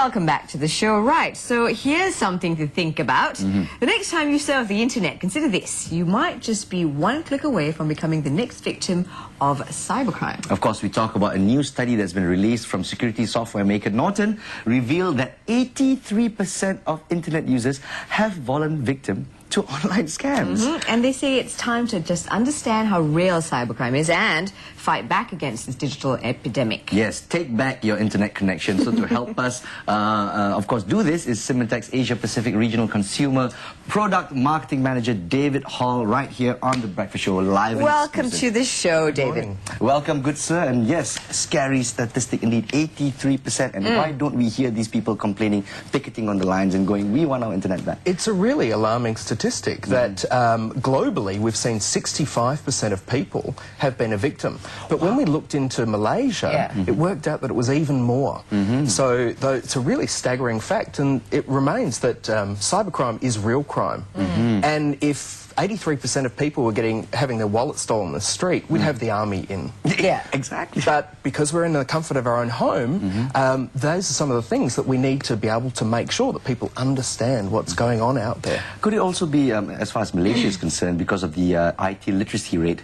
Welcome back to the show. Right, so here's something to think about. The next time you surf the internet, consider this. You might just be one click away from becoming the next victim of cybercrime. Of course, we talk about a new study that's been released from security software maker Norton, revealed that 83% of internet users have fallen victim to online scams. And they say it's time to just understand how real cybercrime is and fight back against this digital epidemic. Yes, take back your internet connection. So to help us, of course, do this is Symantec's Asia Pacific Regional Consumer Product Marketing Manager David Hall, right here on The Breakfast Show, live. Welcome to the show, David. Welcome, good sir. And yes, scary statistic indeed, 83%. And why don't we hear these people complaining, picketing on the lines and going, we want our internet back? It's a really alarming statistic that globally we've seen 65% of people have been a victim. But when we looked into Malaysia, it worked out that it was even more. So it's a really staggering fact, and it remains that cybercrime is real crime. And if 83% of people were having their wallet stolen in the street, we'd have the army in. Yeah, exactly. But because we're in the comfort of our own home, those are some of the things that we need to be able to make sure that people understand what's going on out there. Could it also be, as far as Malaysia is concerned, because of the IT literacy rate,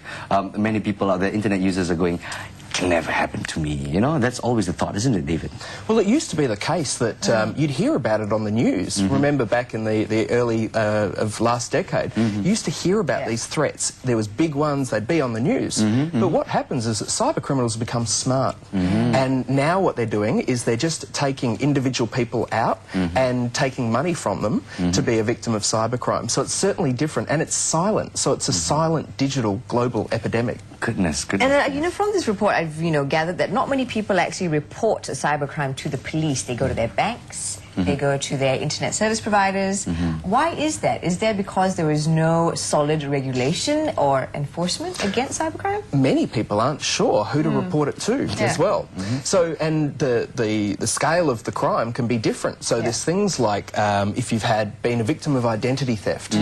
many people out there, internet users are going, it can never happen to me, you know? That's always the thought, isn't it, David? Well, it used to be the case that you'd hear about it on the news. Remember back in the early of last decade, you used to hear about these threats. There was big ones, they'd be on the news. But what happens is that cyber criminals become smart. And now what they're doing is they're just taking individual people out and taking money from them to be a victim of cybercrime. So it's certainly different, and it's silent. So it's a silent digital global epidemic. Goodness. And, you know, from this report, I've, gathered that not many people actually report a cybercrime to the police. They go to their banks, they go to their internet service providers. Why is that? Is there because there is no solid regulation or enforcement against cybercrime? Many people aren't sure who to report it to as well. So, and the scale of the crime can be different. So there's things like if you've been a victim of identity theft.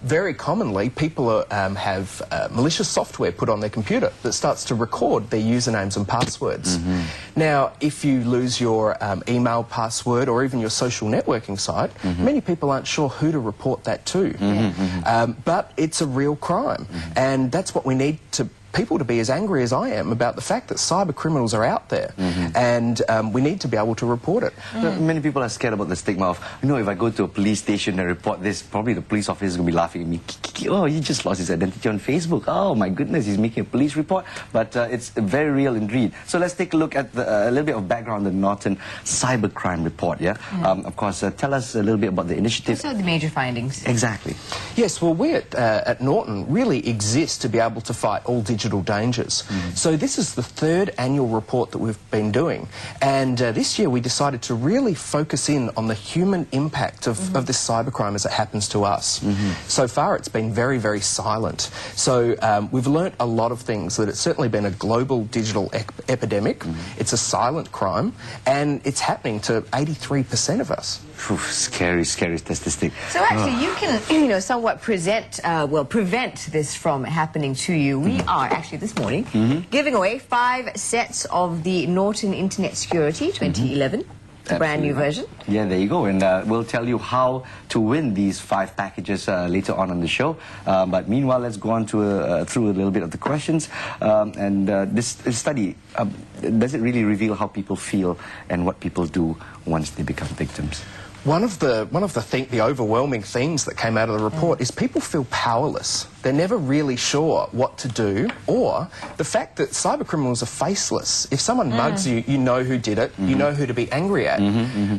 Very commonly, people have malicious software put on their computer that starts to record their usernames and passwords. Now, if you lose your email password or even your social networking site, many people aren't sure who to report that to. But it's a real crime, and that's what we need people to be as angry as I am about the fact that cyber criminals are out there, and we need to be able to report it. Many people are scared about the stigma of, if I go to a police station and report this, probably the police officer is going to be laughing at me. Oh, he just lost his identity on Facebook. Oh my goodness, he's making a police report. But it's very real indeed. So let's take a look at a little bit of background on the Norton cybercrime report. Of course, tell us a little bit about the initiative. What are the major findings? Exactly. Yes, well, we at Norton really exist to be able to fight all digital dangers. So this is the third annual report that we've been doing, and this year we decided to really focus in on the human impact of this cybercrime as it happens to us. So far it's been very, very silent. So we've learnt a lot of things, that it's certainly been a global digital epidemic, it's a silent crime, and it's happening to 83% of us. Scary statistic. So actually you can, somewhat prevent this from happening to you. We are actually this morning giving away 5 sets of the Norton Internet Security 2011. A brand new version. Yeah, there you go. And we'll tell you how to win these 5 packages later on the show. But meanwhile, let's go on to through a little bit of the questions. This study, does it really reveal how people feel and what people do once they become victims? One of the overwhelming themes that came out of the report is people feel powerless. They're never really sure what to do, or the fact that cyber criminals are faceless. If someone mugs you, you know who did it, you know who to be angry at.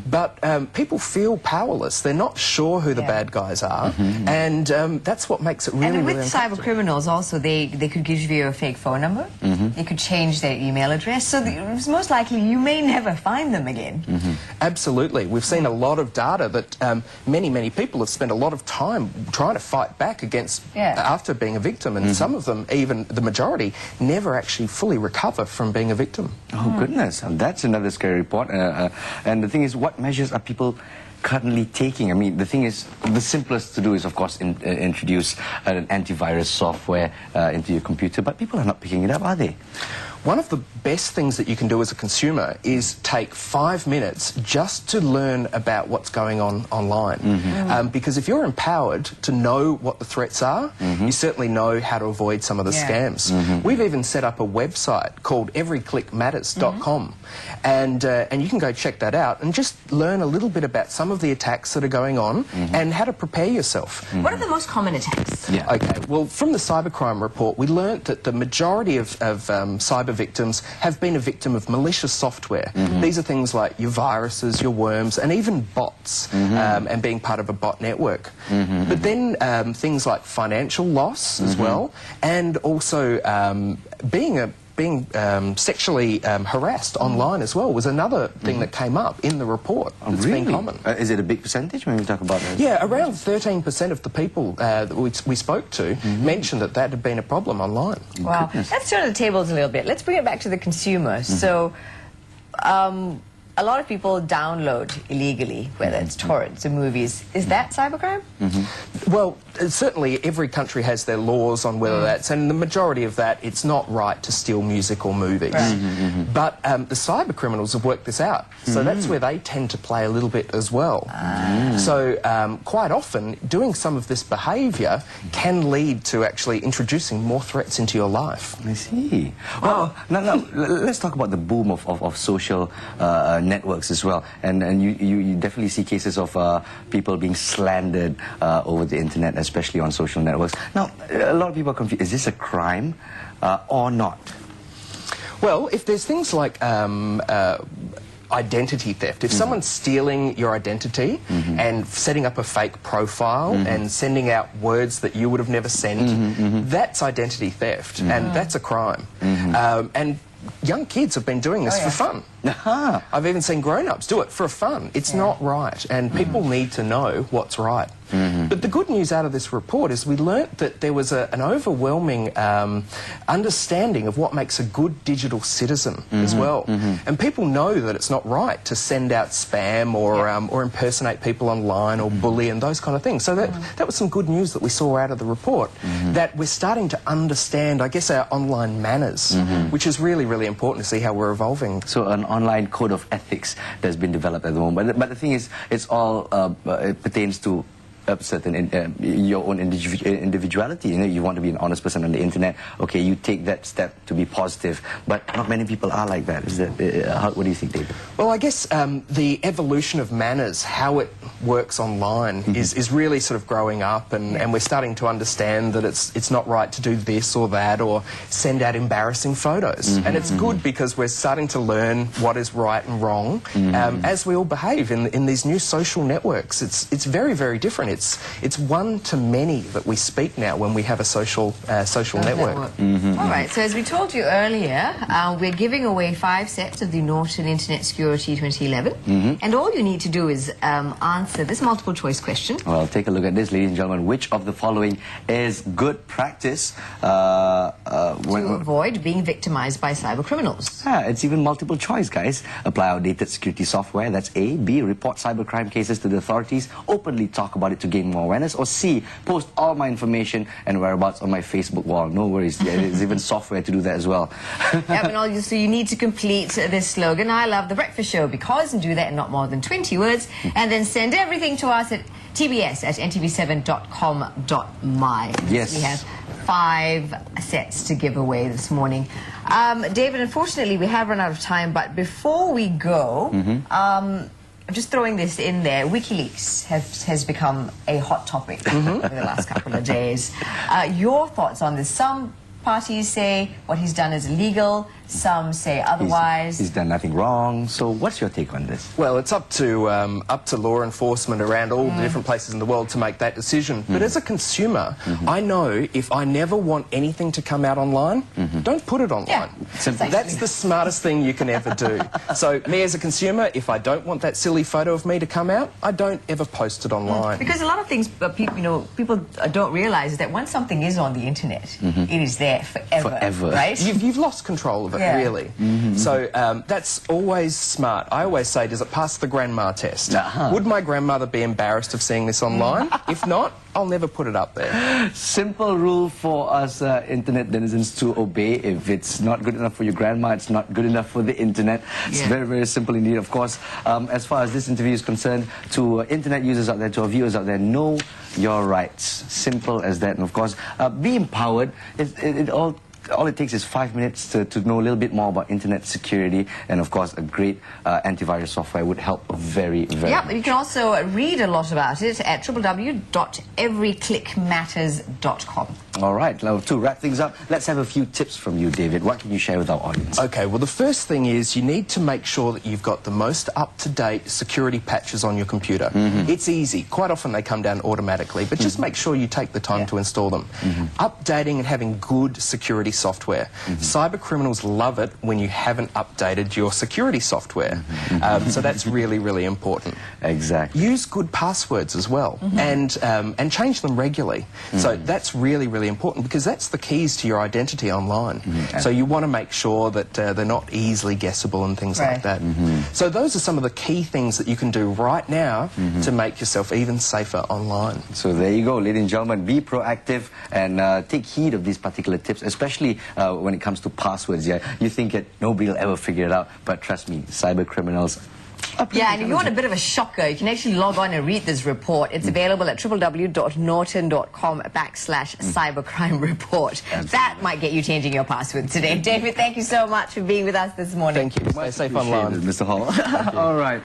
But people feel powerless. They're not sure who the bad guys are, and that's what makes it really, and with really cyber criminals also, they could give you a fake phone number, they could change their email address, so it's most likely you may never find them again. Absolutely. We've seen a lot of data that many people have spent a lot of time trying to fight back against after being a victim, and some of them, even the majority, never actually fully recover from being a victim. Oh goodness, and that's another scary report. And the thing is, what measures are people currently taking? I mean, the thing is, the simplest to do is, of course, introduce an antivirus software into your computer, but people are not picking it up, are they? One of the best things that you can do as a consumer is take 5 minutes just to learn about what's going on online. Because if you're empowered to know what the threats are, you certainly know how to avoid some of the scams. We've even set up a website called everyclickmatters.com, and you can go check that out and just learn a little bit about some of the attacks that are going on and how to prepare yourself. What are the most common attacks? Okay, well, from the cybercrime report, we learnt that the majority of cyber victims have been a victim of malicious software. These are things like your viruses, your worms, and even bots, and being part of a bot network. But then things like financial loss as well, and also being sexually harassed online as well was another thing that came up in the report. It's been common. Is it a big percentage when we talk about that? Yeah, around 13% of the people that we spoke to mentioned that had been a problem online. Wow. Let's turn the tables a little bit. Let's bring it back to the consumer. So, a lot of people download illegally, whether it's torrents or movies. Is that cybercrime? Well, certainly every country has their laws on whether that's, and the majority of that, it's not right to steal music or movies. But the cyber criminals have worked this out, so that's where they tend to play a little bit as well. So quite often, doing some of this behaviour can lead to actually introducing more threats into your life. I see. Well, now let's talk about the boom of social networks as well. And you definitely see cases of people being slandered over the internet, especially on social networks. Now, a lot of people are confused. Is this a crime or not? Well, if there's things like identity theft, if someone's stealing your identity and setting up a fake profile and sending out words that you would have never sent, that's identity theft, and that's a crime. And young kids have been doing this for fun. I've even seen grown-ups do it for fun. It's not right, and people need to know what's right. But the good news out of this report is we learnt that there was an overwhelming understanding of what makes a good digital citizen as well. And people know that it's not right to send out spam or impersonate people online or bully and those kind of things. So that was some good news that we saw out of the report, that we're starting to understand, I guess, our online manners, which is really, really important to see how we're evolving. So an online code of ethics that's been developed at the moment. But the thing is, it's all it pertains to certain your own individuality. You know, you want to be an honest person on the internet. Okay, you take that step to be positive, but not many people are like that. Is that what do you think, David? Well, I guess the evolution of manners, how it works online, is really sort of growing up, and we're starting to understand that it's not right to do this or that or send out embarrassing photos. And it's good because we're starting to learn what is right and wrong as we all behave in these new social networks. It's very, very different. It's one to many that we speak now when we have a social network. All right, so as we told you earlier, we're giving away 5 sets of the Norton Internet Security 2011, and all you need to do is answer this multiple choice question. Well, take a look at this, ladies and gentlemen. Which of the following is good practice to avoid being victimized by cyber criminals? It's even multiple choice, guys. Apply outdated security software, that's A. B. Report cybercrime cases to the authorities, openly talk about it to gain more awareness. Or C. Post all my information and whereabouts on my Facebook wall. No worries, there's even software to do that as well. So you need to complete this slogan, I love the breakfast show, because, and do that in not more than 20 words, and then send everything to us at tbs@ntv7.com.my. Yes. We have 5 sets to give away this morning. David, unfortunately, we have run out of time, but before we go, I'm just throwing this in there. WikiLeaks has become a hot topic over the last couple of days. Your thoughts on this? Some parties say what he's done is illegal. Some say otherwise. He's done nothing wrong. So what's your take on this? Well, it's up to law enforcement around all the different places in the world to make that decision. But as a consumer, I know if I never want anything to come out online, don't put it online. That's the smartest thing you can ever do. So me as a consumer, if I don't want that silly photo of me to come out, I don't ever post it online. Because a lot of things people don't realize is that once something is on the internet, it is there. there forever. Right? You've lost control of it, Yeah. really. So that's always smart. I always say, does it pass the grandma test? Would my grandmother be embarrassed of seeing this online? If not, I'll never put it up there. Simple rule for us internet denizens to obey. If it's not good enough for your grandma, it's not good enough for the internet. It's very, very simple indeed. Of course, as far as this interview is concerned, to internet users out there, to our viewers out there, know your rights. Simple as that. And of course, be empowered. All it takes is 5 minutes to know a little bit more about internet security, and of course a great antivirus software would help very, very much. You can also read a lot about it at www.everyclickmatters.com. All right, now to wrap things up, let's have a few tips from you, David. What can you share with our audience? Okay, well the first thing is you need to make sure that you've got the most up-to-date security patches on your computer. It's easy. Quite often they come down automatically, but just make sure you take the time to install them. Updating and having good security software. Cyber criminals love it when you haven't updated your security software. So that's really, really important. Exactly. Use good passwords as well, and change them regularly. So that's really, really important, because that's the keys to your identity online. So you want to make sure that they're not easily guessable and things like that. So those are some of the key things that you can do right now to make yourself even safer online. So there you go, ladies and gentlemen. Be proactive and take heed of these particular tips, especially when it comes to passwords. You think that nobody will ever figure it out, but trust me, cyber criminals. Yeah, and if you want a bit of a shocker, you can actually log on and read this report. It's available at www.norton.com/cybercrime report. That might get you changing your password today. David, thank you so much for being with us this morning. Thank you. Stay safe online. Mr. Hall. All right.